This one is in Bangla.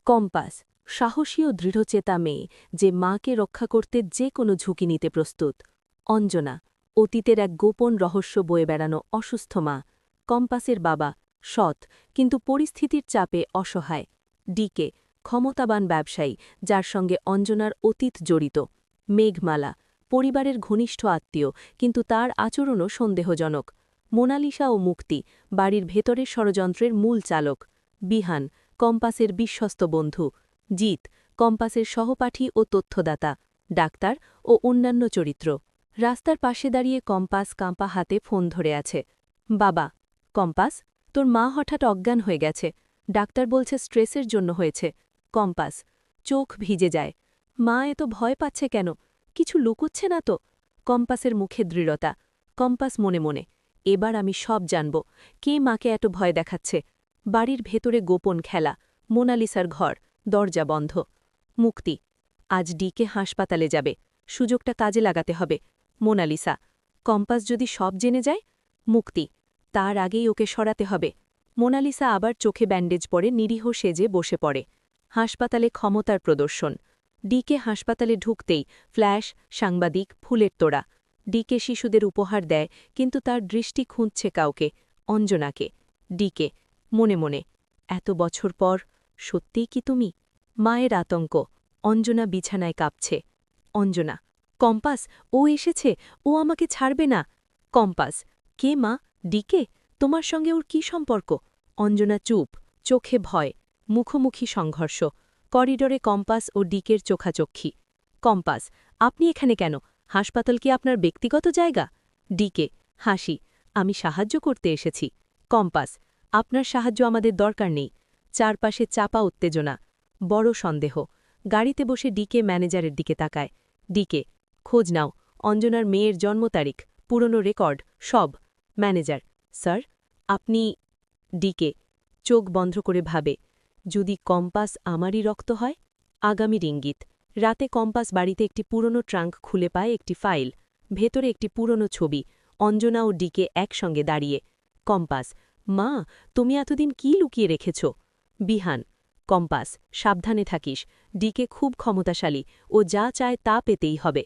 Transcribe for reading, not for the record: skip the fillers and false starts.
কম্পাস সাহসী ও দৃঢ়চেতা মেয়ে যে মাকে রক্ষা করতে যে কোনো ঝুঁকি নিতে প্রস্তুত। অঞ্জনা অতীতের এক গোপন রহস্য বয়ে বেড়ানো অসুস্থ মা। কম্পাসের বাবা সৎ কিন্তু পরিস্থিতির চাপে অসহায়। ডিকে ক্ষমতাবান ব্যবসায়ী যার সঙ্গে অঞ্জনার অতীত জড়িত। মেঘমালা পরিবারের ঘনিষ্ঠ আত্মীয় কিন্তু তার আচরণও সন্দেহজনক। মোনালিসা ও মুক্তি বাড়ির ভেতরের ষড়যন্ত্রের মূল চালক। বিহান কম্পাসের বিশ্বস্ত বন্ধু। জিত কম্পাসের সহপাঠী ও তথ্যদাতা। ডাক্তার ও অন্যান্য চরিত্র। রাস্তার পাশে দাঁড়িয়ে কম্পাস কাঁপা হাতে ফোন ধরে আছে। বাবা কম্পাস তোর মা হঠাৎ অজ্ঞান হয়ে গেছে, ডাক্তার বলছে স্ট্রেসের জন্য হয়েছে। কম্পাস চোখ ভিজে যায়। মা এত ভয় পাচ্ছে কেন? কিছু লুকুচ্ছে না তো? কম্পাসের মুখে দৃঢ়তা। কম্পাস মনে মনে এবার আমি সব জানব, কে মাকে এত ভয় দেখাচ্ছে। বাড়ির ভেতরে গোপন খেলা। মোনালিসার ঘর, দরজা বন্ধ। মুক্তি আজ ডিকে হাসপাতালে যাবে, সুযোগটা কাজে লাগাতে হবে। মোনালিসা কম্পাস যদি সব জেনে যায়? মুক্তি তার আগেই ওকে সরাতে হবে। মোনালিসা আবার চোখে ব্যান্ডেজ পরে নিরীহ সেজে বসে পড়ে। হাসপাতালে ক্ষমতার প্রদর্শন। ডিকে হাসপাতালে ঢুকতেই ফ্ল্যাশ, সাংবাদিক, ফুলের তোড়া। ডিকে শিশুদের উপহার দেয় কিন্তু তার দৃষ্টি খুঁজছে কাউকে, অঞ্জনাকে। ডিকে মনে মনে এত বছর পর সত্যিই কি তুমি? মায়ের আতঙ্ক। অঞ্জনা বিছানায় কাঁপছে। অঞ্জনা কম্পাস ও এসেছে, ও আমাকে ছাড়বে না। কম্পাস কে মা? ডিকে? তোমার সঙ্গে ওর কি সম্পর্ক? অঞ্জনা চুপ, চোখে ভয়। মুখোমুখি সংঘর্ষ। করিডোরে কম্পাস ও ডিকের চোখাচোক্ষি। কম্পাস আপনি এখানে কেন? হাসপাতাল কি আপনার ব্যক্তিগত জায়গা? ডিকে হাসি, আমি সাহায্য করতে এসেছি। কম্পাস আপনার সাহায্য আমাদের দরকার নেই। চারপাশে চাপা উত্তেজনা। বড় সন্দেহ। গাড়িতে বসে ডিকে ম্যানেজারের দিকে তাকায়। ডিকে খোঁজ নাও, অঞ্জনার মেয়ের জন্ম তারিখ, পুরনো রেকর্ড, সব। ম্যানেজার স্যার আপনি? ডিকে চোখ বন্ধ করে ভাবে, যদি কম্পাস আমারই রক্ত হয়? আগামীর ইঙ্গিত। রাতে কম্পাস বাড়িতে একটি পুরনো ট্রাঙ্ক খুলে পায় একটি ফাইল। ভেতরে একটি পুরনো ছবি, অঞ্জনা ও ডিকে একসঙ্গে দাঁড়িয়ে। কম্পাস মা, তুমি এতদিন কি লুকিয়ে রেখেছ? বিহান কম্পাস সাবধানে থাকিস, ডিকে খুব ক্ষমতাশালী, ও যা চায় তা পেতেই হবে।